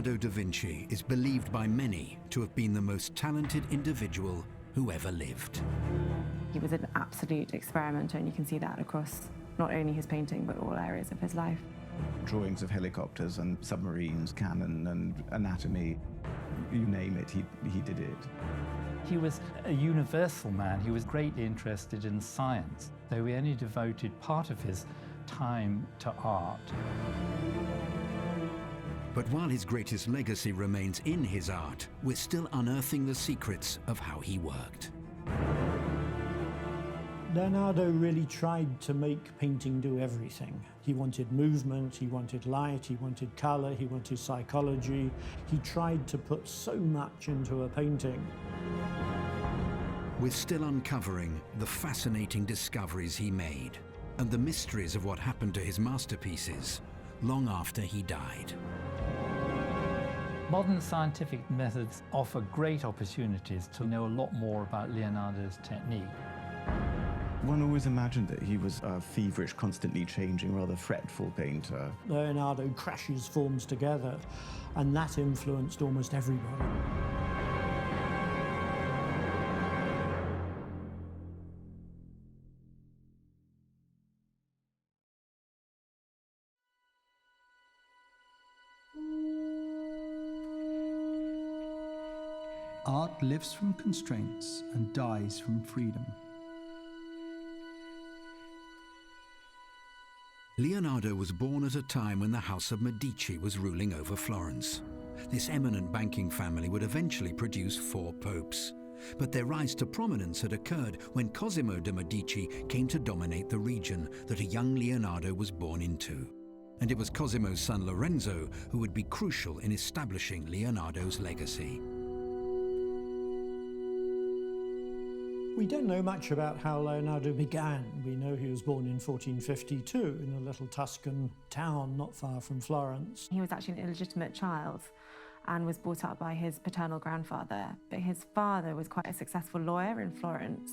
Leonardo da Vinci is believed by many to have been the most talented individual who ever lived. He was an absolute experimenter, and you can see that across not only his painting, but all areas of his life. Drawings of helicopters and submarines, cannon and anatomy, you name it, he did it. He was a universal man. He was greatly interested in science, though he only devoted part of his time to art. But while his greatest legacy remains in his art, we're still unearthing the secrets of how he worked. Leonardo really tried to make painting do everything. He wanted movement, he wanted light, he wanted colour, he wanted psychology. He tried to put so much into a painting. We're still uncovering the fascinating discoveries he made and the mysteries of what happened to his masterpieces long after he died. Modern scientific methods offer great opportunities to know a lot more about Leonardo's technique. One always imagined that he was a feverish, constantly changing, rather fretful painter. Leonardo crashes forms together, and that influenced almost everybody. Art lives from constraints and dies from freedom. Leonardo was born at a time when the House of Medici was ruling over Florence. This eminent banking family would eventually produce 4 popes. But their rise to prominence had occurred when Cosimo de' Medici came to dominate the region that a young Leonardo was born into. And it was Cosimo's son Lorenzo who would be crucial in establishing Leonardo's legacy. We don't know much about how Leonardo began. We know he was born in 1452 in a little Tuscan town not far from Florence. He was actually an illegitimate child and was brought up by his paternal grandfather. But his father was quite a successful lawyer in Florence,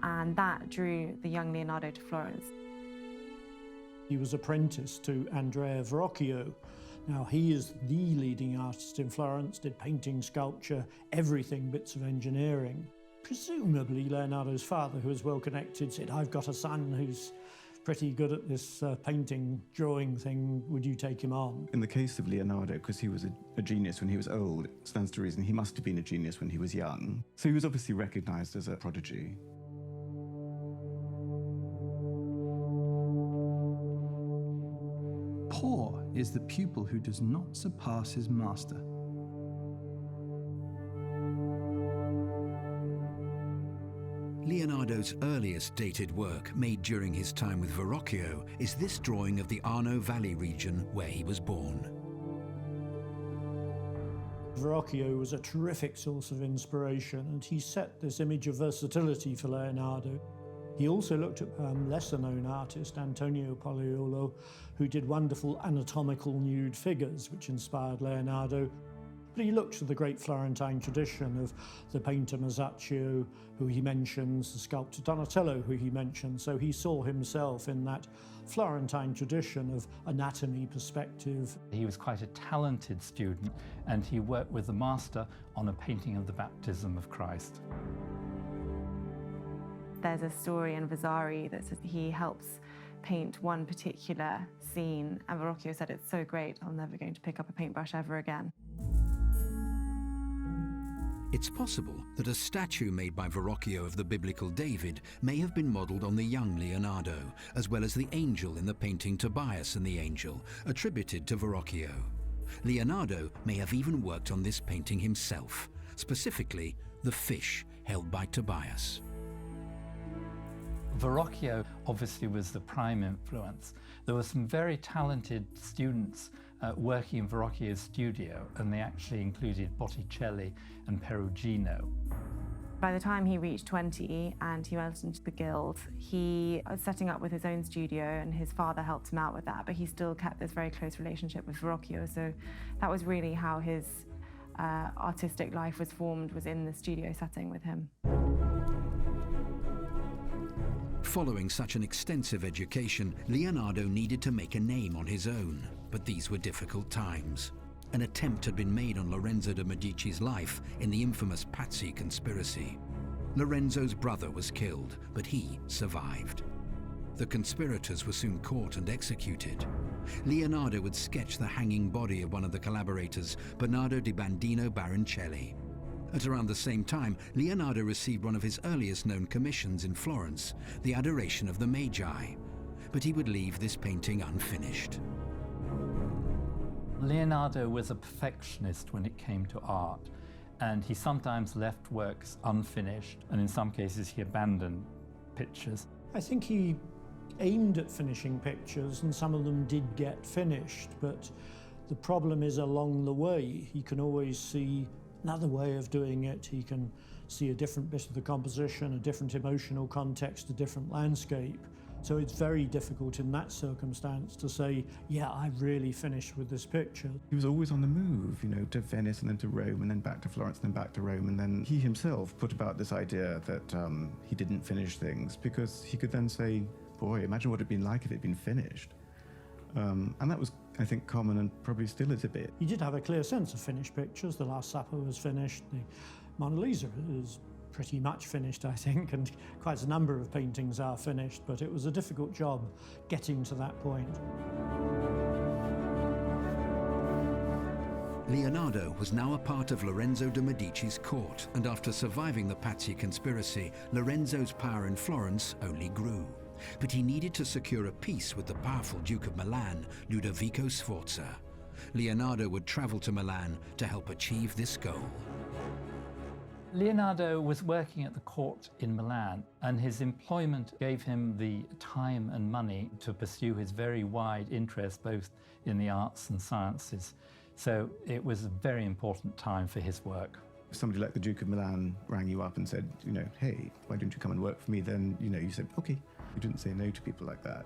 and that drew the young Leonardo to Florence. He was apprenticed to Andrea Verrocchio. Now, he is the leading artist in Florence, did painting, sculpture, everything, bits of engineering. Presumably, Leonardo's father, who was well connected, said, "I've got a son who's pretty good at this painting, drawing thing. Would you take him on?" In the case of Leonardo, because he was a genius when he was old, it stands to reason he must have been a genius when he was young. So he was obviously recognized as a prodigy. Poor is the pupil who does not surpass his master. Leonardo's earliest dated work, made during his time with Verrocchio, is this drawing of the Arno Valley region where he was born. Verrocchio was a terrific source of inspiration, and he set this image of versatility for Leonardo. He also looked at lesser-known artist Antonio Pollaiuolo, who did wonderful anatomical nude figures, which inspired Leonardo. But he looked to the great Florentine tradition of the painter Masaccio, who he mentions, the sculptor Donatello, who he mentions. So he saw himself in that Florentine tradition of anatomy perspective. He was quite a talented student, and he worked with the master on a painting of the baptism of Christ. There's a story in Vasari that says he helps paint one particular scene, and Verrocchio said, "It's so great, I'm never going to pick up a paintbrush ever again." It's possible that a statue made by Verrocchio of the biblical David may have been modelled on the young Leonardo, as well as the angel in the painting Tobias and the Angel, attributed to Verrocchio. Leonardo may have even worked on this painting himself, specifically the fish held by Tobias. Verrocchio obviously was the prime influence. There were some very talented students working in Verrocchio's studio, and they actually included Botticelli and Perugino. By the time he reached 20 and he went into the guild, he was setting up with his own studio, and his father helped him out with that, but he still kept this very close relationship with Verrocchio. So that was really how his artistic life was formed, was in the studio setting with him. Following such an extensive education, Leonardo needed to make a name on his own, but these were difficult times. An attempt had been made on Lorenzo de' Medici's life in the infamous Pazzi conspiracy. Lorenzo's brother was killed, but he survived. The conspirators were soon caught and executed. Leonardo would sketch the hanging body of one of the collaborators, Bernardo di Bandino Baroncelli. At around the same time, Leonardo received one of his earliest known commissions in Florence, the Adoration of the Magi. But he would leave this painting unfinished. Leonardo was a perfectionist when it came to art, and he sometimes left works unfinished, and in some cases he abandoned pictures. I think he aimed at finishing pictures, and some of them did get finished, but the problem is along the way. He can always see another way of doing it. He can see a different bit of the composition, a different emotional context, a different landscape. So it's very difficult in that circumstance to say, yeah, I've really finished with this picture. He was always on the move, you know, to Venice and then to Rome and then back to Florence and then back to Rome. And then he himself put about this idea that he didn't finish things because he could then say, boy, imagine what it'd been like if it'd been finished. And that was, I think, common and probably still is a bit. He did have a clear sense of finished pictures. The Last Supper was finished. The Mona Lisa is pretty much finished, I think, and quite a number of paintings are finished, but it was a difficult job getting to that point. Leonardo was now a part of Lorenzo de' Medici's court, and after surviving the Pazzi conspiracy, Lorenzo's power in Florence only grew. But he needed to secure a peace with the powerful Duke of Milan, Ludovico Sforza. Leonardo would travel to Milan to help achieve this goal. Leonardo was working at the court in Milan, and his employment gave him the time and money to pursue his very wide interest both in the arts and sciences. So it was a very important time for his work. If somebody like the Duke of Milan rang you up and said, you know, hey, why don't you come and work for me? Then, you know, you said, okay. You didn't say no to people like that.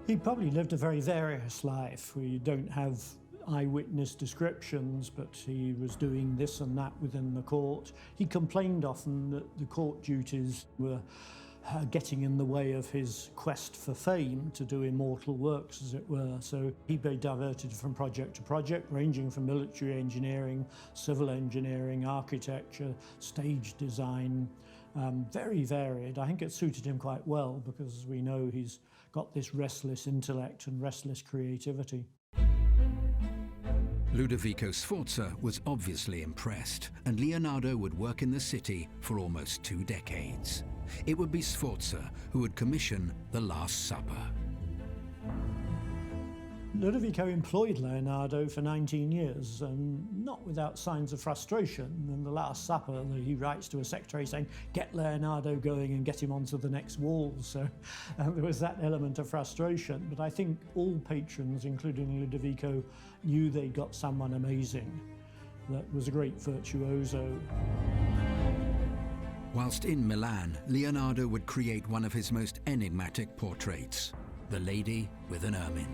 He probably lived a very various life. We don't have eyewitness descriptions, but he was doing this and that within the court. He complained often that the court duties were getting in the way of his quest for fame, to do immortal works, as it were. So he'd be diverted from project to project, ranging from military engineering, civil engineering, architecture, stage design, very varied. I think it suited him quite well because, as we know, he's got this restless intellect and restless creativity. Ludovico Sforza was obviously impressed, and Leonardo would work in the city for almost 2 decades. It would be Sforza who would commission The Last Supper. Ludovico employed Leonardo for 19 years, not without signs of frustration. In The Last Supper, he writes to a secretary saying, get Leonardo going and get him onto the next wall. So there was that element of frustration. But I think all patrons, including Ludovico, knew they got someone amazing. That was a great virtuoso. Whilst in Milan, Leonardo would create one of his most enigmatic portraits, the Lady with an Ermine.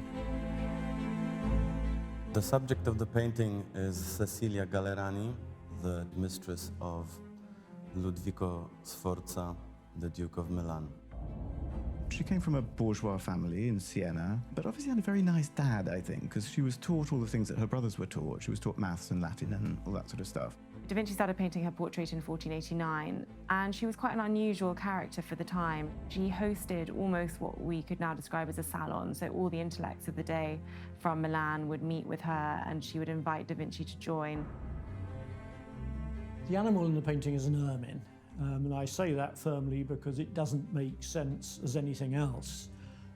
The subject of the painting is Cecilia Gallerani, the mistress of Ludovico Sforza, the Duke of Milan. She came from a bourgeois family in Siena, but obviously had a very nice dad, I think, because she was taught all the things that her brothers were taught. She was taught maths and Latin and all that sort of stuff. Da Vinci started painting her portrait in 1489, and she was quite an unusual character for the time. She hosted almost what we could now describe as a salon, so all the intellects of the day from Milan would meet with her, and she would invite Da Vinci to join. The animal in the painting is an ermine, and I say that firmly because it doesn't make sense as anything else.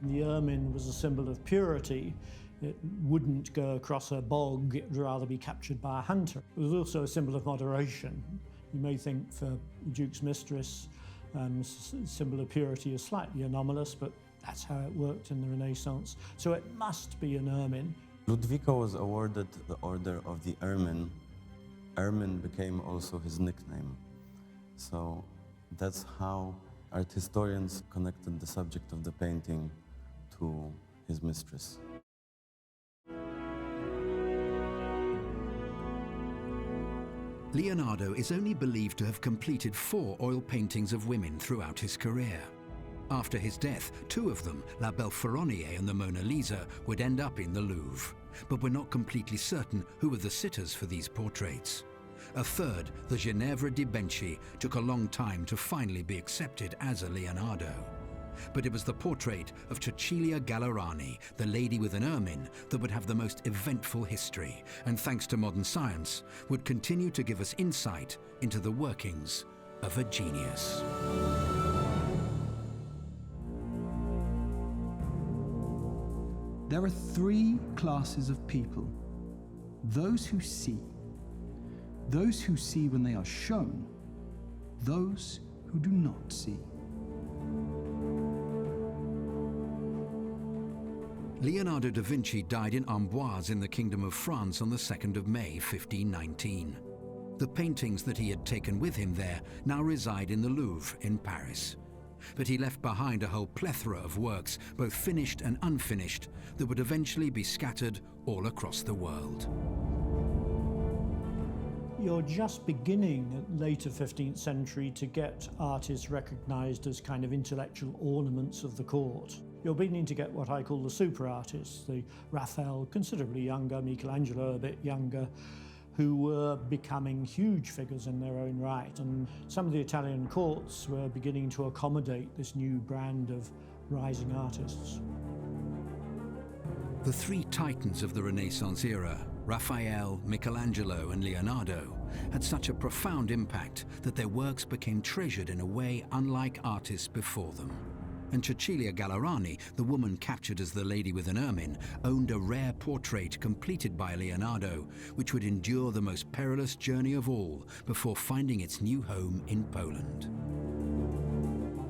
The ermine was a symbol of purity. It wouldn't go across a bog, it would rather be captured by a hunter. It was also a symbol of moderation. You may think for the Duke's mistress, symbol of purity is slightly anomalous, but that's how it worked in the Renaissance. So it must be an ermine. Ludovico was awarded the Order of the Ermine. Ermine became also his nickname. So that's how art historians connected the subject of the painting to his mistress. Leonardo is only believed to have completed 4 oil paintings of women throughout his career. After his death, 2 of them, La Belle Ferronnier and the Mona Lisa, would end up in the Louvre. But we're not completely certain who were the sitters for these portraits. A third, the Ginevra di Vinci, took a long time to finally be accepted as a Leonardo. But it was the portrait of Cecilia Gallerani, the lady with an ermine, that would have the most eventful history, and thanks to modern science, would continue to give us insight into the workings of a genius. There are three classes of people: those who see when they are shown, those who do not see. Leonardo da Vinci died in Amboise in the Kingdom of France on the 2nd of May, 1519. The paintings that he had taken with him there now reside in the Louvre in Paris. But he left behind a whole plethora of works, both finished and unfinished, that would eventually be scattered all across the world. You're just beginning at later 15th century to get artists recognized as kind of intellectual ornaments of the court. You're beginning to get what I call the super artists, the Raphael, considerably younger, Michelangelo a bit younger, who were becoming huge figures in their own right. And some of the Italian courts were beginning to accommodate this new brand of rising artists. The three titans of the Renaissance era, Raphael, Michelangelo, and Leonardo, had such a profound impact that their works became treasured in a way unlike artists before them. And Cecilia Gallerani, the woman captured as the lady with an ermine, owned a rare portrait completed by Leonardo, which would endure the most perilous journey of all before finding its new home in Poland.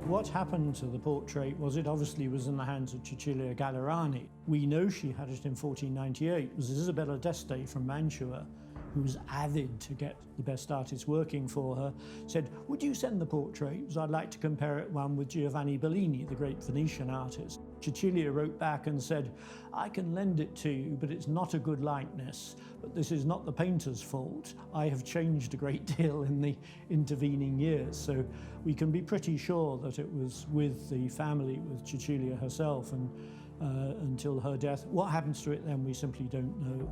What happened to the portrait was it obviously was in the hands of Cecilia Gallerani. We know she had it in 1498. It was Isabella d'Este from Mantua, who was avid to get the best artists working for her, said, "Would you send the portrait? Because I'd like to compare it one with Giovanni Bellini, the great Venetian artist." Cecilia wrote back and said, "I can lend it to you, but it's not a good likeness. But this is not the painter's fault. I have changed a great deal in the intervening years." So we can be pretty sure that it was with the family, with Cecilia herself, and until her death. What happens to it then, we simply don't know.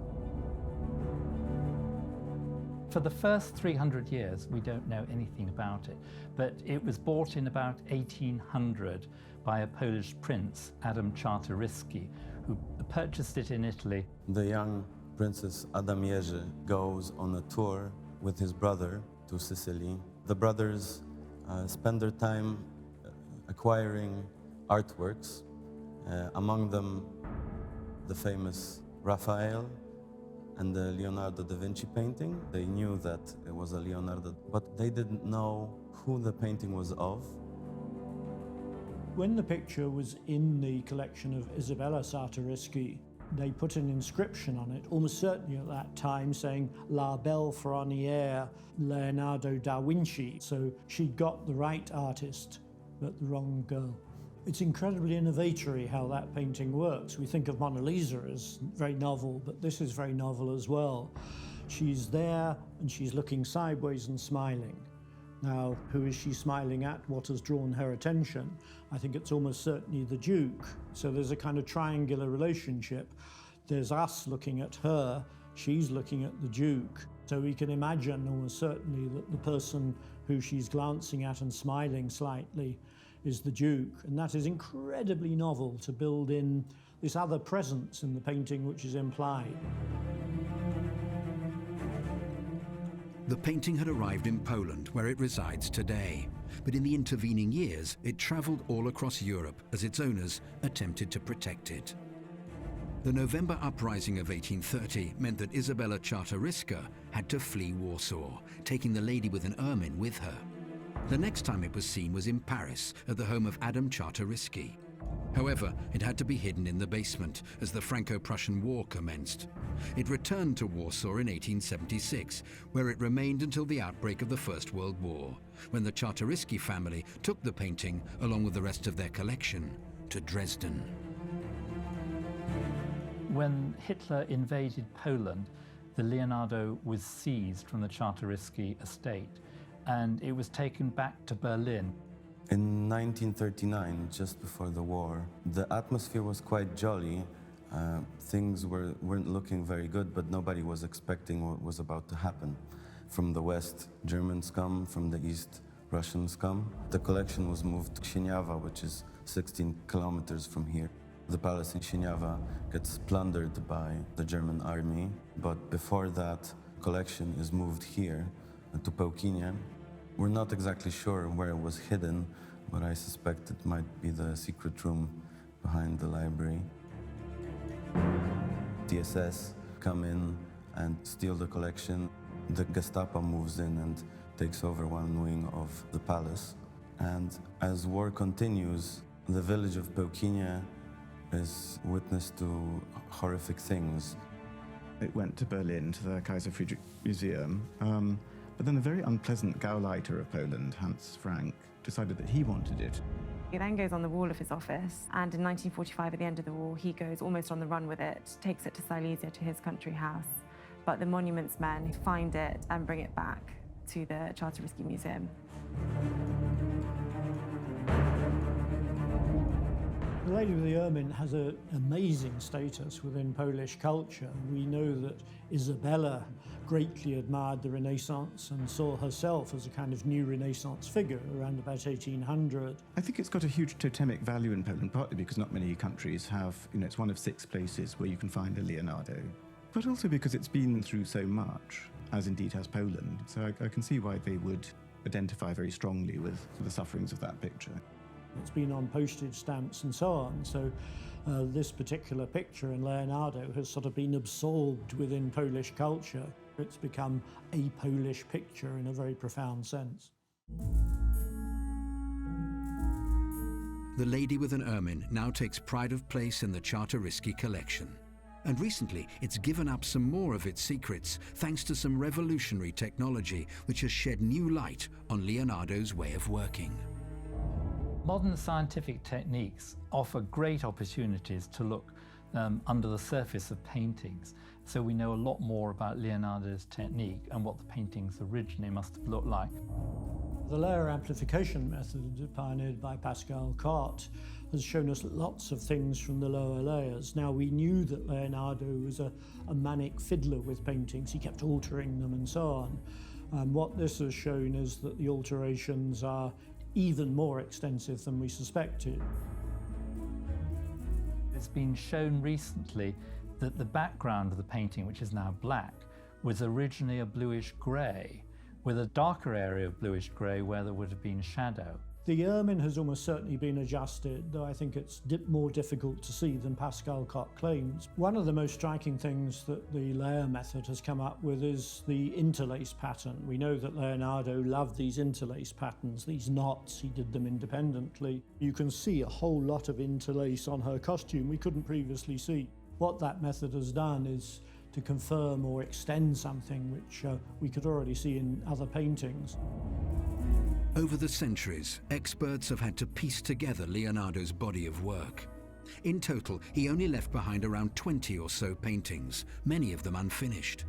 For the first 300 years, we don't know anything about it, but it was bought in about 1800 by a Polish prince, Adam Czartoryski, who purchased it in Italy. The young Princess Adam Jerzy goes on a tour with his brother to Sicily. The brothers spend their time acquiring artworks, among them the famous Raphael and the Leonardo da Vinci painting. They knew that it was a Leonardo, but they didn't know who the painting was of. When the picture was in the collection of Isabella Czartoryski, they put an inscription on it, almost certainly at that time, saying La Belle Ferronnière Leonardo da Vinci. So she got the right artist, but the wrong girl. It's incredibly innovatory how that painting works. We think of Mona Lisa as very novel, but this is very novel as well. She's there and she's looking sideways and smiling. Now, who is she smiling at? What has drawn her attention? I think it's almost certainly the Duke. So there's a kind of triangular relationship. There's us looking at her, she's looking at the Duke. So we can imagine almost certainly that the person who she's glancing at and smiling slightly is the Duke. And that is incredibly novel to build in this other presence in the painting which is implied. The painting had arrived in Poland, where it resides today. But in the intervening years, it traveled all across Europe as its owners attempted to protect it. The November uprising of 1830 meant that Isabella Czartoryska had to flee Warsaw, taking the lady with an ermine with her. The next time it was seen was in Paris, at the home of Adam Czartoryski. However, it had to be hidden in the basement as the Franco-Prussian War commenced. It returned to Warsaw in 1876, where it remained until the outbreak of the First World War, when the Czartoryski family took the painting, along with the rest of their collection, to Dresden. When Hitler invaded Poland, the Leonardo was seized from the Czartoryski estate, and it was taken back to Berlin. In 1939, just before the war, the atmosphere was quite jolly. Things weren't looking very good, but nobody was expecting what was about to happen. From the west, Germans come. From the east, Russians come. The collection was moved to Sieniawa, which is 16 kilometers from here. The palace in Sieniawa gets plundered by the German army, but before that, collection is moved here to Pełkinie. We're not exactly sure where it was hidden, but I suspect it might be the secret room behind the library. The SS come in and steal the collection. The Gestapo moves in and takes over one wing of the palace. And as war continues, the village of Pełkinie is witness to horrific things. It went to Berlin, to the Kaiser Friedrich Museum, but then the very unpleasant Gauleiter of Poland, Hans Frank, decided that he wanted it. It then goes on the wall of his office, and in 1945, at the end of the war, he goes almost on the run with it, takes it to Silesia, to his country house. But the monuments men find it and bring it back to the Czartoryski Museum. The Lady with the Ermine has an amazing status within Polish culture. We know that Isabella greatly admired the Renaissance and saw herself as a kind of new Renaissance figure around about 1800. I think it's got a huge totemic value in Poland, partly because not many countries have, it's one of 6 places where you can find a Leonardo, but also because it's been through so much, as indeed has Poland. So I can see why they would identify very strongly with the sufferings of that picture. It's been on postage stamps and so on, so this particular picture in Leonardo has sort of been absorbed within Polish culture. It's become a Polish picture in a very profound sense. The Lady with an Ermine now takes pride of place in the Czartoryski collection. And recently, it's given up some more of its secrets thanks to some revolutionary technology which has shed new light on Leonardo's way of working. Modern scientific techniques offer great opportunities to look under the surface of paintings. So we know a lot more about Leonardo's technique and what the paintings originally must have looked like. The layer amplification method pioneered by Pascal Carte has shown us lots of things from the lower layers. Now, we knew that Leonardo was a manic fiddler with paintings. He kept altering them and so on. And what this has shown is that the alterations are even more extensive than we suspected. It's been shown recently that the background of the painting, which is now black, was originally a bluish-grey, with a darker area of bluish-grey where there would have been shadow. The ermine has almost certainly been adjusted, though I think it's more difficult to see than Pascal Carte claims. One of the most striking things that the layer method has come up with is the interlace pattern. We know that Leonardo loved these interlace patterns, these knots. He did them independently. You can see a whole lot of interlace on her costume we couldn't previously see. What that method has done is to confirm or extend something which we could already see in other paintings. Over the centuries, experts have had to piece together Leonardo's body of work. In total, he only left behind around 20 or so paintings, many of them unfinished.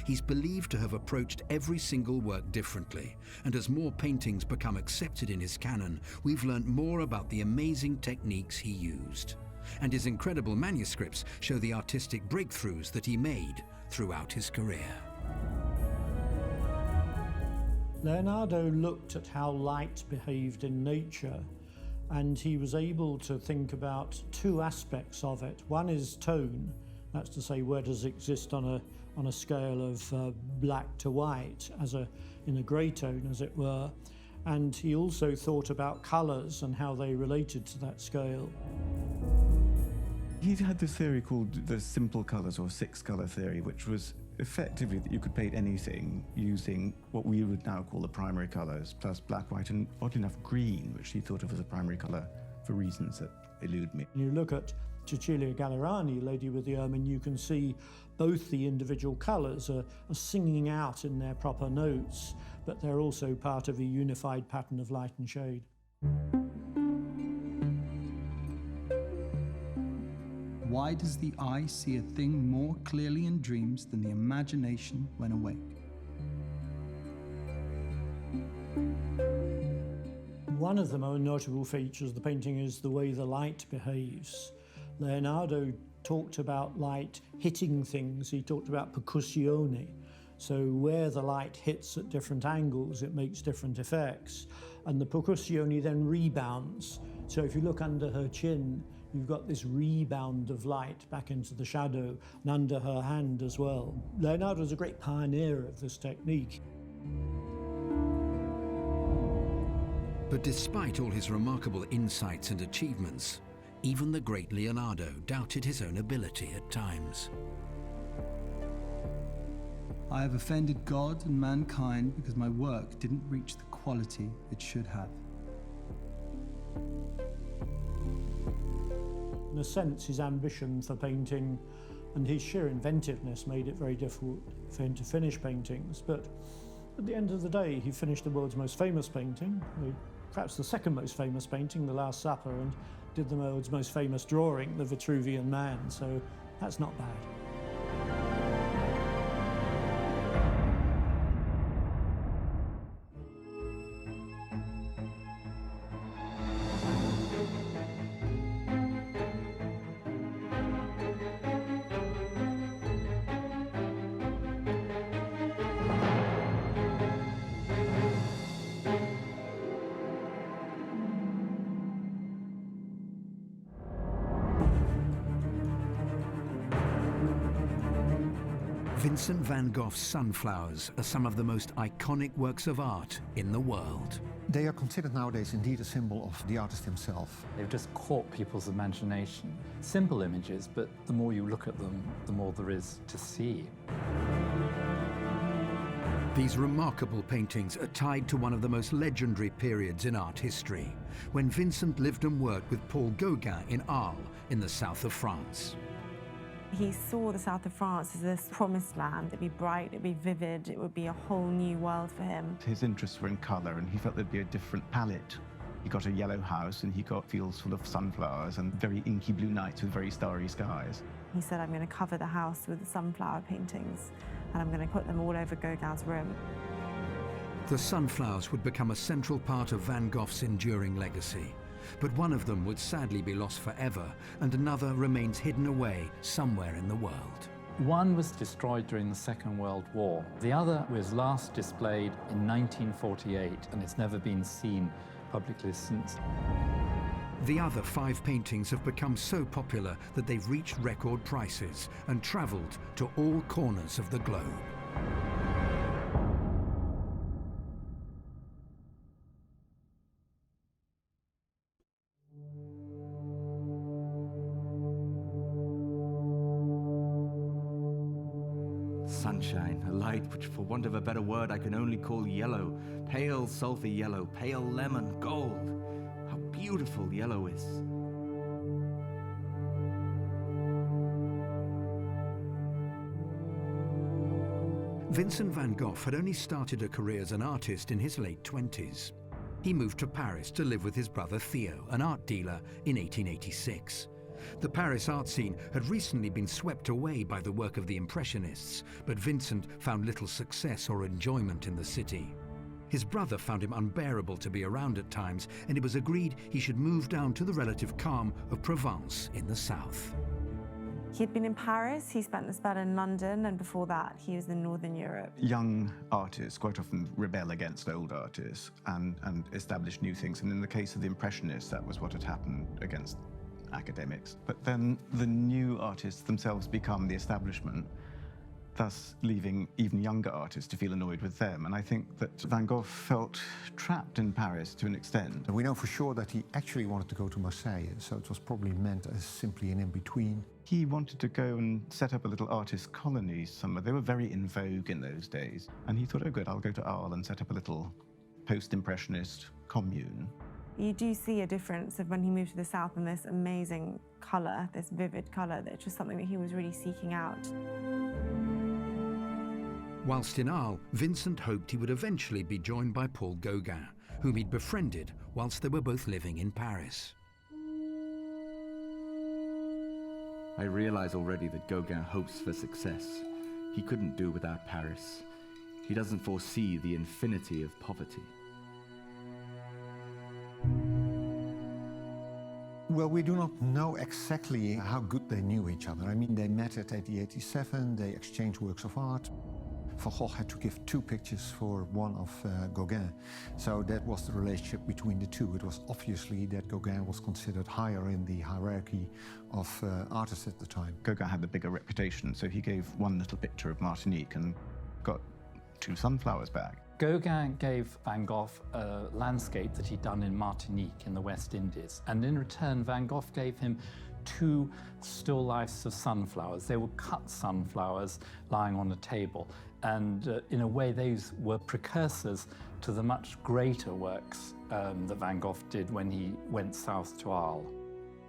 He's believed to have approached every single work differently, and as more paintings become accepted in his canon, we've learnt more about the amazing techniques he used. And his incredible manuscripts show the artistic breakthroughs that he made throughout his career. Leonardo looked at how light behaved in nature, and he was able to think about 2 aspects of it. One is tone, that's to say, where does it exist on a scale of black to white, in a grey tone, as it were. And he also thought about colours and how they related to that scale. He had this theory called the simple colours, or 6-colour theory, which was effectively that you could paint anything using what we would now call the primary colours, plus black, white, and oddly enough green, which he thought of as a primary colour for reasons that elude me. When you look at Cecilia Gallerani, Lady with the Ermine, you can see both the individual colours are singing out in their proper notes, but they're also part of a unified pattern of light and shade. Why does the eye see a thing more clearly in dreams than the imagination when awake? One of the more notable features of the painting is the way the light behaves. Leonardo talked about light hitting things. He talked about percussione. So where the light hits at different angles, it makes different effects. And the percussione then rebounds. So if you look under her chin, you've got this rebound of light back into the shadow, and under her hand as well. Leonardo was a great pioneer of this technique. But despite all his remarkable insights and achievements, even the great Leonardo doubted his own ability at times. I have offended God and mankind because my work didn't reach the quality it should have. In a sense, his ambition for painting and his sheer inventiveness made it very difficult for him to finish paintings. But at the end of the day, he finished the world's most famous painting, perhaps the second most famous painting, The Last Supper, and did the world's most famous drawing, The Vitruvian Man, so that's not bad. Vincent van Gogh's sunflowers are some of the most iconic works of art in the world. They are considered nowadays indeed a symbol of the artist himself. They've just caught people's imagination. Simple images, but the more you look at them, the more there is to see. These remarkable paintings are tied to one of the most legendary periods in art history, when Vincent lived and worked with Paul Gauguin in Arles, in the south of France. He saw the south of France as this promised land. It'd be bright, it'd be vivid, it would be a whole new world for him. His interests were in colour, and he felt there'd be a different palette. He got a yellow house, and he got fields full of sunflowers and very inky blue nights with very starry skies. He said, I'm going to cover the house with sunflower paintings, and I'm going to put them all over Gauguin's room. The sunflowers would become a central part of Van Gogh's enduring legacy. But one of them would sadly be lost forever, and another remains hidden away somewhere in the world. One was destroyed during the Second World War. The other was last displayed in 1948, and it's never been seen publicly since. The other 5 paintings have become so popular that they've reached record prices and travelled to all corners of the globe. Sunshine, a light which, for want of a better word, I can only call yellow. Pale sulphur yellow, pale lemon, gold. How beautiful yellow is. Vincent van Gogh had only started a career as an artist in his late 20s. He moved to Paris to live with his brother Theo, an art dealer, in 1886. The Paris art scene had recently been swept away by the work of the Impressionists, but Vincent found little success or enjoyment in the city. His brother found him unbearable to be around at times, and it was agreed he should move down to the relative calm of Provence in the south. He'd been in Paris, he spent a spell in London, and before that he was in Northern Europe. Young artists quite often rebel against old artists and establish new things, and in the case of the Impressionists, that was what had happened against academics. But then the new artists themselves become the establishment, thus leaving even younger artists to feel annoyed with them. And I think that Van Gogh felt trapped in Paris to an extent. And we know for sure that he actually wanted to go to Marseille, so it was probably meant as simply an in-between. He wanted to go and set up a little artist colony somewhere. They were very in vogue in those days. And he thought, oh good, I'll go to Arles and set up a little post-impressionist commune. You do see a difference of when he moved to the south and this amazing colour, this vivid colour, that's just something that he was really seeking out. Whilst in Arles, Vincent hoped he would eventually be joined by Paul Gauguin, whom he'd befriended whilst they were both living in Paris. I realize already that Gauguin hopes for success. He couldn't do without Paris. He doesn't foresee the infinity of poverty. Well, we do not know exactly how good they knew each other. I mean, they met at 1887, they exchanged works of art. Van Gogh had to give 2 pictures for one of Gauguin. So that was the relationship between the two. It was obviously that Gauguin was considered higher in the hierarchy of artists at the time. Gauguin had the bigger reputation, so he gave one little picture of Martinique and got 2 sunflowers back. Gauguin gave Van Gogh a landscape that he'd done in Martinique in the West Indies. And in return, Van Gogh gave him 2 still lifes of sunflowers. They were cut sunflowers lying on a table. And in a way, those were precursors to the much greater works that Van Gogh did when he went south to Arles.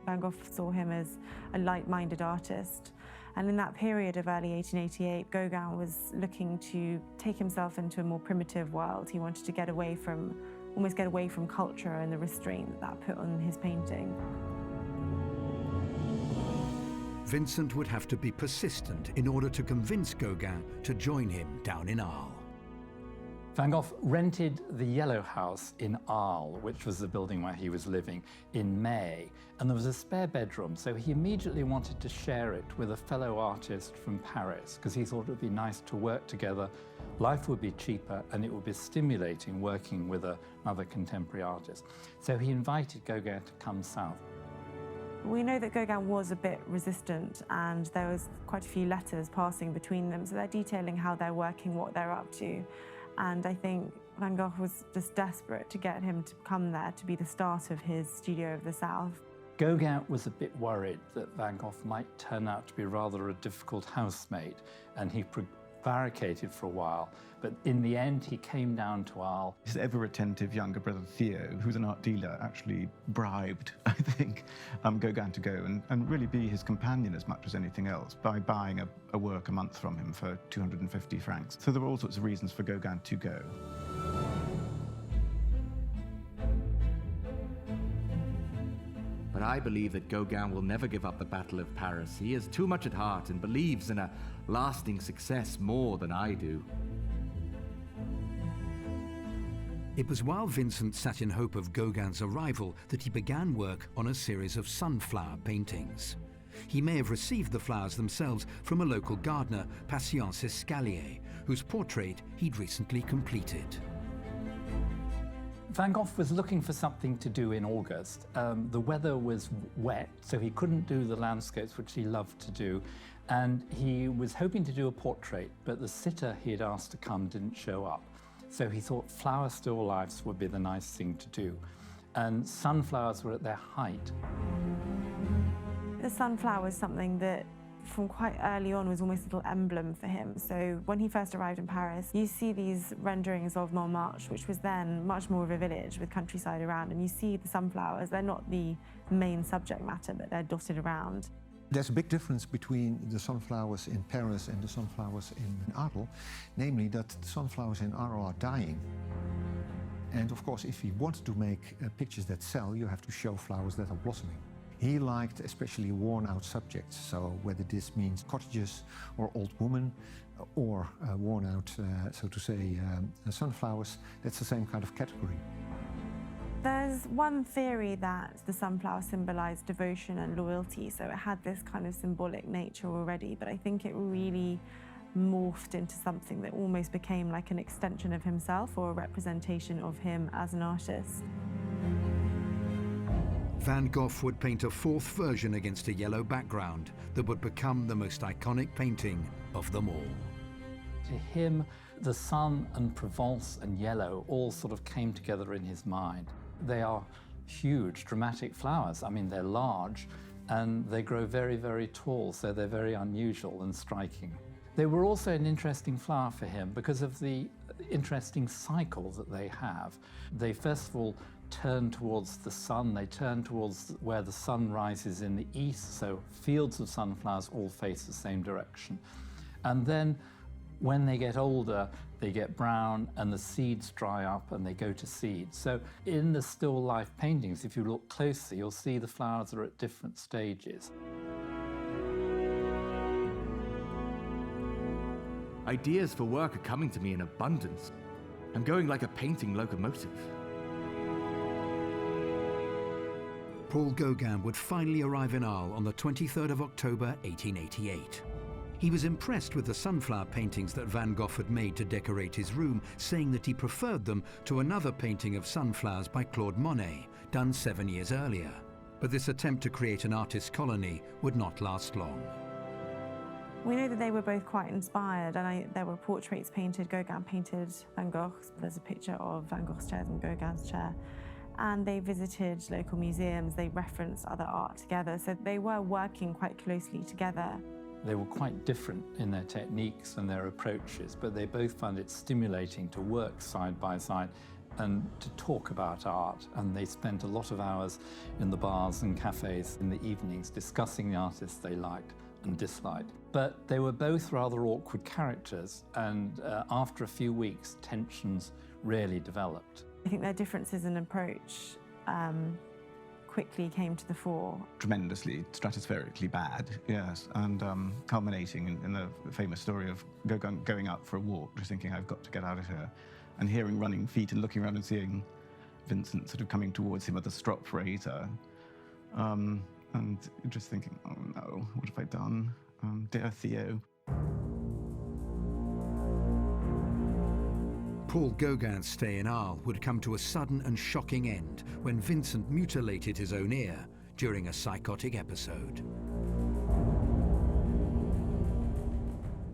Van Gogh saw him as a light-minded artist. And in that period of early 1888, Gauguin was looking to take himself into a more primitive world. He wanted to almost get away from culture and the restraint that put on his painting. Vincent would have to be persistent in order to convince Gauguin to join him down in Arles. Van Gogh rented the Yellow House in Arles, which was the building where he was living, in May, and there was a spare bedroom, so he immediately wanted to share it with a fellow artist from Paris, because he thought it would be nice to work together, life would be cheaper, and it would be stimulating working with another contemporary artist. So he invited Gauguin to come south. We know that Gauguin was a bit resistant, and there was quite a few letters passing between them, so they're detailing how they're working, what they're up to. And I think Van Gogh was just desperate to get him to come there to be the start of his Studio of the South. Gauguin was a bit worried that Van Gogh might turn out to be rather a difficult housemate, and he prevaricated for a while. But in the end, he came down to Arles. His ever-attentive younger brother Theo, who's an art dealer, actually bribed, I think, Gauguin to go and really be his companion as much as anything else by buying a work a month from him for 250 francs. So there were all sorts of reasons for Gauguin to go. But I believe that Gauguin will never give up the Battle of Paris. He has too much at heart and believes in a lasting success more than I do. It was while Vincent sat in hope of Gauguin's arrival that he began work on a series of sunflower paintings. He may have received the flowers themselves from a local gardener, Patience Escalier, whose portrait he'd recently completed. Van Gogh was looking for something to do in August. The weather was wet, so he couldn't do the landscapes, which he loved to do. And he was hoping to do a portrait, but the sitter he had asked to come didn't show up. So he thought flower still lifes would be the nice thing to do. And sunflowers were at their height. The sunflower was something that from quite early on was almost a little emblem for him. So when he first arrived in Paris, you see these renderings of Montmartre, which was then much more of a village with countryside around, and you see the sunflowers. They're not the main subject matter, but they're dotted around. There's a big difference between the sunflowers in Paris and the sunflowers in Arles, namely that the sunflowers in Arles are dying. And of course, if you want to make pictures that sell, you have to show flowers that are blossoming. He liked especially worn-out subjects, so whether this means cottages or old women or worn-out, so to say, sunflowers, that's the same kind of category. There's one theory that the sunflower symbolized devotion and loyalty, so it had this kind of symbolic nature already, but I think it really morphed into something that almost became like an extension of himself or a representation of him as an artist. Van Gogh would paint a fourth version against a yellow background that would become the most iconic painting of them all. To him, the sun and Provence and yellow all sort of came together in his mind. They are huge, dramatic flowers. I mean, they're large and they grow very, very tall, so they're very unusual and striking. They were also an interesting flower for him because of the interesting cycle that they have. They first of all turn towards the sun, they turn towards where the sun rises in the east, so fields of sunflowers all face the same direction. And then when they get older, they get brown and the seeds dry up and they go to seed. So in the still life paintings, if you look closely, you'll see the flowers are at different stages. Ideas for work are coming to me in abundance. I'm going like a painting locomotive. Paul Gauguin would finally arrive in Arles on the 23rd of October 1888. He was impressed with the sunflower paintings that Van Gogh had made to decorate his room, saying that he preferred them to another painting of sunflowers by Claude Monet, done 7 years earlier. But this attempt to create an artist colony would not last long. We know that they were both quite inspired, and there were portraits painted. Gauguin painted Van Gogh's. There's a picture of Van Gogh's chair and Gauguin's chair. And they visited local museums, they referenced other art together, so they were working quite closely together. They were quite different in their techniques and their approaches, but they both found it stimulating to work side by side and to talk about art. And they spent a lot of hours in the bars and cafes in the evenings discussing the artists they liked and disliked. But they were both rather awkward characters, and after a few weeks, tensions really developed. I think their differences in approach quickly came to the fore. Tremendously, stratospherically bad, yes, and culminating in the famous story of Gauguin going out for a walk, just thinking, I've got to get out of here, and hearing running feet and looking around and seeing Vincent sort of coming towards him at the strop razor, and just thinking, oh no, what have I done? Dear Theo. Paul Gauguin's stay in Arles would come to a sudden and shocking end when Vincent mutilated his own ear during a psychotic episode.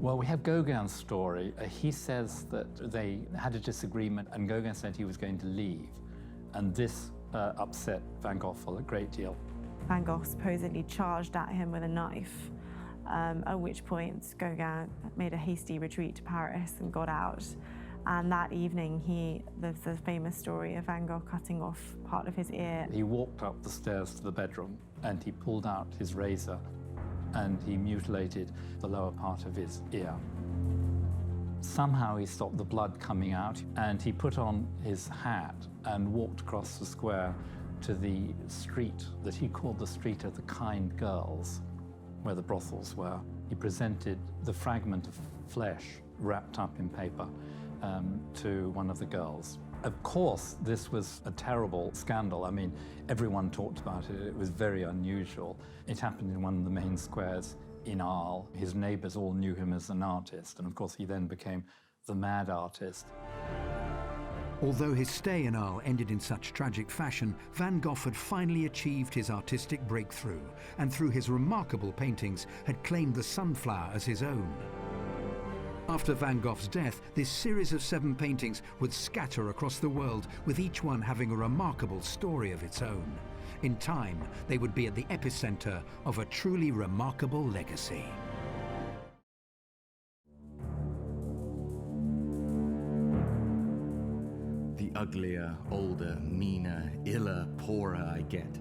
Well, we have Gauguin's story. He says that they had a disagreement and Gauguin said he was going to leave. And this upset Van Gogh a great deal. Van Gogh supposedly charged at him with a knife, at which point Gauguin made a hasty retreat to Paris and got out. And that evening, there's the famous story of Van Gogh cutting off part of his ear. He walked up the stairs to the bedroom and he pulled out his razor and he mutilated the lower part of his ear. Somehow he stopped the blood coming out and he put on his hat and walked across the square to the street that he called the Street of the Kind Girls, where the brothels were. He presented the fragment of flesh wrapped up in paper to one of the girls. Of course, this was a terrible scandal. I mean, everyone talked about it. It was very unusual. It happened in one of the main squares in Arles. His neighbors all knew him as an artist, and of course, he then became the mad artist. Although his stay in Arles ended in such tragic fashion, Van Gogh had finally achieved his artistic breakthrough, and through his remarkable paintings had claimed the sunflower as his own. After Van Gogh's death, this series of 7 paintings would scatter across the world, with each one having a remarkable story of its own. In time, they would be at the epicenter of a truly remarkable legacy. The uglier, older, meaner, iller, poorer I get,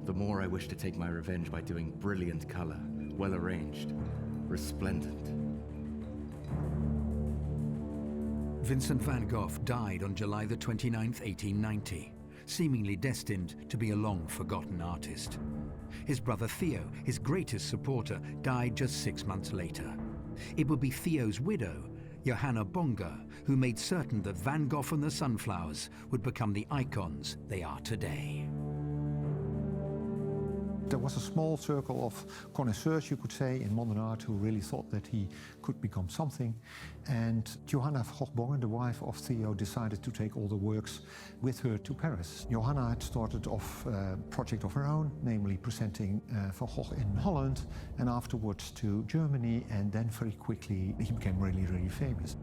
the more I wish to take my revenge by doing brilliant color, well arranged, resplendent. Vincent van Gogh died on July the 29th, 1890, seemingly destined to be a long-forgotten artist. His brother Theo, his greatest supporter, died just 6 months later. It would be Theo's widow, Johanna Bonger, who made certain that Van Gogh and the sunflowers would become the icons they are today. There was a small circle of connoisseurs, you could say, in modern art who really thought that he could become something. And Johanna Bonger, the wife of Theo, decided to take all the works with her to Paris. Johanna had started off a project of her own, namely presenting Van Gogh in Holland and afterwards to Germany, and then very quickly he became really, really famous.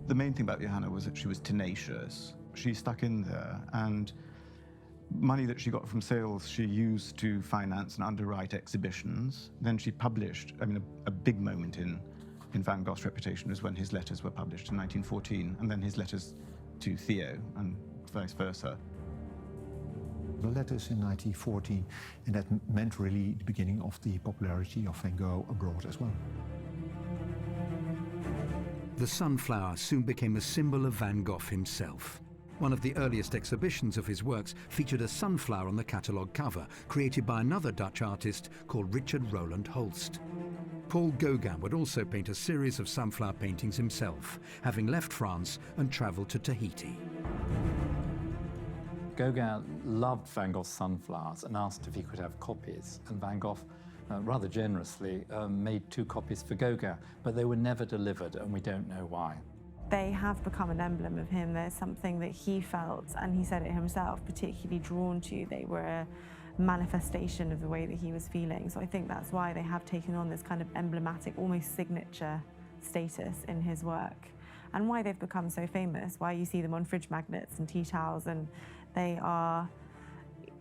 The main thing about Johanna was that she was tenacious. She stuck in there, and money that she got from sales she used to finance and underwrite exhibitions. Then she published, a big moment in Van Gogh's reputation was when his letters were published in 1914, and then his letters to Theo, and vice versa. The letters in 1914, and that meant really the beginning of the popularity of Van Gogh abroad as well. The sunflower soon became a symbol of Van Gogh himself. One of the earliest exhibitions of his works featured a sunflower on the catalogue cover, created by another Dutch artist called Richard Roland Holst. Paul Gauguin would also paint a series of sunflower paintings himself, having left France and travelled to Tahiti. Gauguin loved Van Gogh's sunflowers and asked if he could have copies, and Van Gogh, rather generously, made 2 copies for Gauguin, but they were never delivered, and we don't know why. They have become an emblem of him. There's something that he felt, and he said it himself, particularly drawn to. They were a manifestation of the way that he was feeling. So I think that's why they have taken on this kind of emblematic, almost signature status in his work, and why they've become so famous, why you see them on fridge magnets and tea towels, and they are,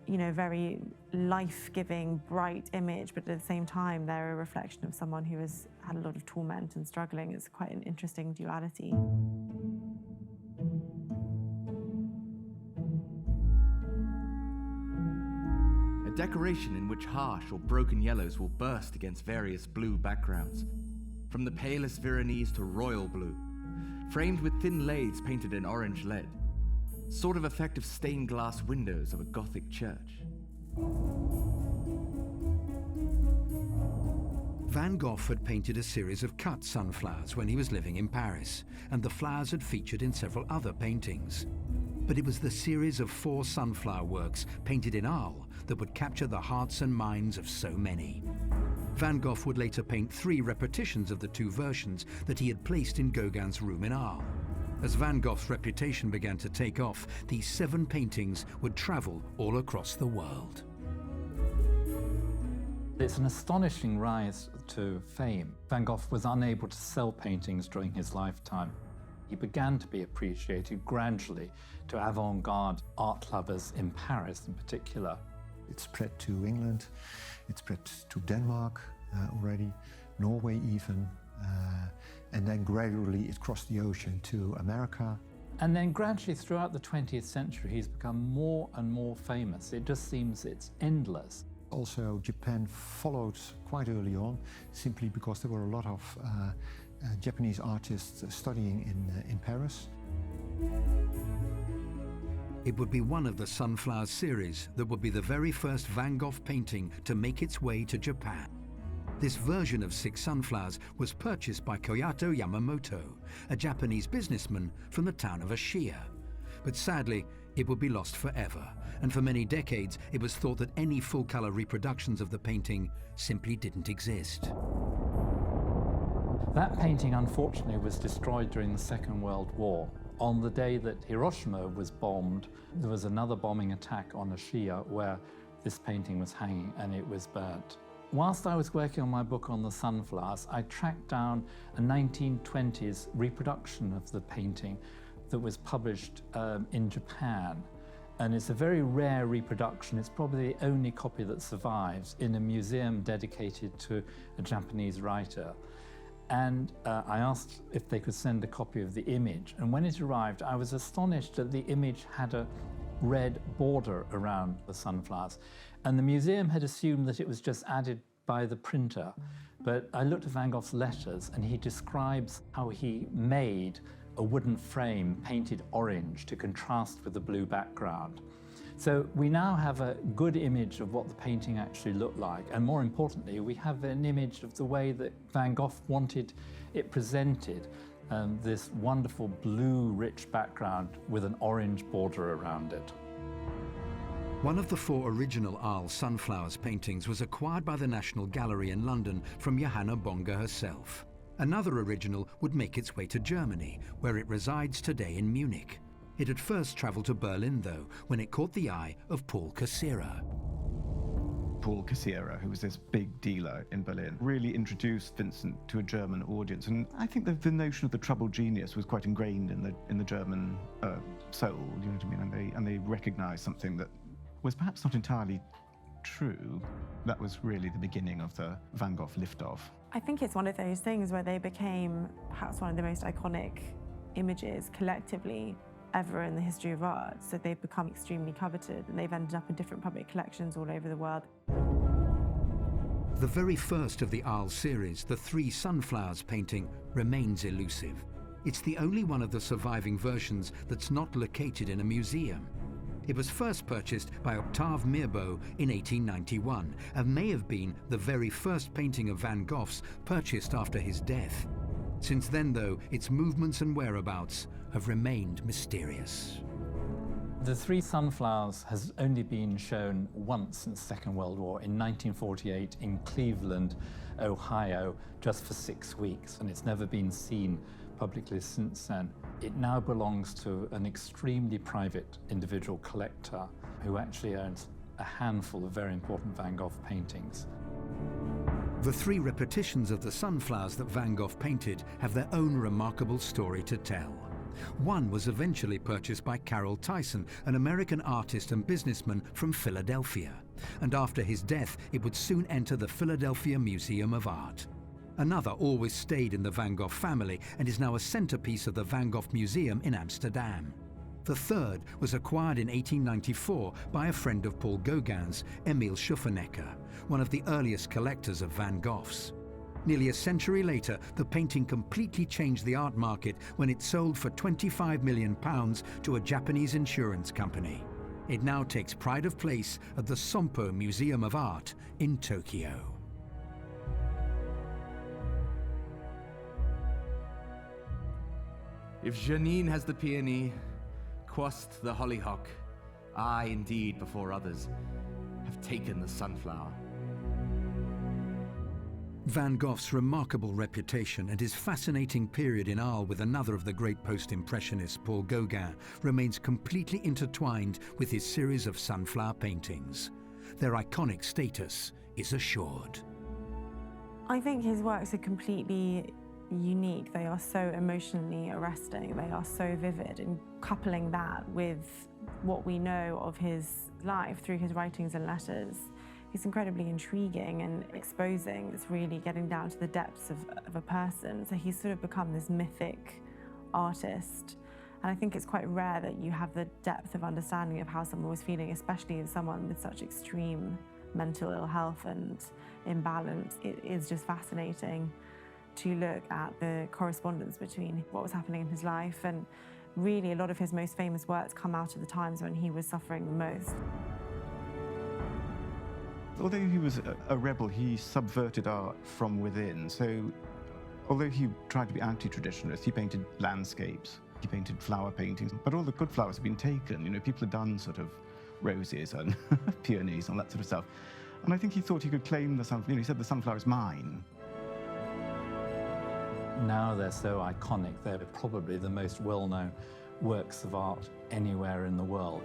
you know, very life-giving, bright image, but at the same time, they're a reflection of someone who has had a lot of torment and struggling. It's quite an interesting duality. A decoration in which harsh or broken yellows will burst against various blue backgrounds, from the palest Veronese to royal blue, framed with thin lathes painted in orange lead, sort of effect of stained glass windows of a Gothic church. Van Gogh had painted a series of cut sunflowers when he was living in Paris, and the flowers had featured in several other paintings. But it was the series of 4 sunflower works painted in Arles that would capture the hearts and minds of so many. Van Gogh would later paint 3 repetitions of the 2 versions that he had placed in Gauguin's room in Arles. As Van Gogh's reputation began to take off, these 7 paintings would travel all across the world. It's an astonishing rise to fame. Van Gogh was unable to sell paintings during his lifetime. He began to be appreciated gradually to avant-garde art lovers in Paris in particular. It spread to England, it spread to Denmark already, Norway even, and then gradually it crossed the ocean to America. And then gradually throughout the 20th century, he's become more and more famous. It just seems it's endless. Also, Japan followed quite early on, simply because there were a lot of Japanese artists studying in Paris. It would be one of the Sunflowers series that would be the very first Van Gogh painting to make its way to Japan. This version of 6 sunflowers was purchased by Koyato Yamamoto, a Japanese businessman from the town of Ashiya. But sadly, it would be lost forever, and for many decades it was thought that any full-color reproductions of the painting simply didn't exist. That painting, unfortunately, was destroyed during the Second World War. On the day that Hiroshima was bombed, there was another bombing attack on Ashiya where this painting was hanging and it was burnt. Whilst I was working on my book on the sunflowers, I tracked down a 1920s reproduction of the painting that was published in Japan. And it's a very rare reproduction. It's probably the only copy that survives in a museum dedicated to a Japanese writer. And I asked if they could send a copy of the image. And when it arrived, I was astonished that the image had a red border around the sunflowers. And the museum had assumed that it was just added by the printer. But I looked at Van Gogh's letters, and he describes how he made a wooden frame painted orange to contrast with the blue background. So we now have a good image of what the painting actually looked like, and more importantly, we have an image of the way that Van Gogh wanted it presented, this wonderful blue rich background with an orange border around it. One of the 4 original Arles Sunflowers paintings was acquired by the National Gallery in London from Johanna Bonger herself. Another original would make its way to Germany, where it resides today in Munich. It had first travelled to Berlin, though, when it caught the eye of Paul Cassirer. Paul Cassirer, who was this big dealer in Berlin, really introduced Vincent to a German audience. And I think the notion of the troubled genius was quite ingrained in the German soul, you know what I mean? And they recognized something that was perhaps not entirely true. That was really the beginning of the Van Gogh liftoff. I think it's one of those things where they became perhaps one of the most iconic images collectively ever in the history of art. So they've become extremely coveted, and they've ended up in different public collections all over the world. The very first of the Arles series, the 3 Sunflowers painting, remains elusive. It's the only one of the surviving versions that's not located in a museum. It was first purchased by Octave Mirbeau in 1891 and may have been the very first painting of Van Gogh's purchased after his death. Since then, though, its movements and whereabouts have remained mysterious. The three sunflowers has only been shown once since the Second World War, in 1948 in Cleveland, Ohio, just for 6 weeks, and it's never been seen publicly since then. It now belongs to an extremely private individual collector who actually owns a handful of very important Van Gogh paintings. The three repetitions of the sunflowers that Van Gogh painted have their own remarkable story to tell. One was eventually purchased by Carroll Tyson, an American artist and businessman from Philadelphia, and after his death it would soon enter the Philadelphia Museum of Art. Another always stayed in the Van Gogh family and is now a centerpiece of the Van Gogh Museum in Amsterdam. The third was acquired in 1894 by a friend of Paul Gauguin's, Emile Schuffernecker, one of the earliest collectors of Van Goghs. Nearly a century later, the painting completely changed the art market when it sold for £25 million to a Japanese insurance company. It now takes pride of place at the Sompo Museum of Art in Tokyo. If Janine has the peony, quost the hollyhock, I indeed, before others, have taken the sunflower. Van Gogh's remarkable reputation and his fascinating period in Arles with another of the great post-impressionists, Paul Gauguin, remains completely intertwined with his series of sunflower paintings. Their iconic status is assured. I think his works are completely unique. They are so emotionally arresting. They are so vivid, and coupling that with what we know of his life through his writings and letters, he's incredibly intriguing and exposing. It's really getting down to the depths of a person. So he's sort of become this mythic artist. And I think it's quite rare that you have the depth of understanding of how someone was feeling, especially as someone with such extreme mental ill health and imbalance. It is just fascinating to look at the correspondence between what was happening in his life, and really a lot of his most famous works come out of the times when he was suffering the most. Although he was a rebel, he subverted art from within. So although he tried to be anti-traditionalist, he painted landscapes, he painted flower paintings, but all the good flowers have been taken. You know, people have done sort of roses and peonies and all that sort of stuff. And I think he thought he could claim the sunflower. You know, he said the sunflower is mine. Now they're so iconic, they're probably the most well-known works of art anywhere in the world.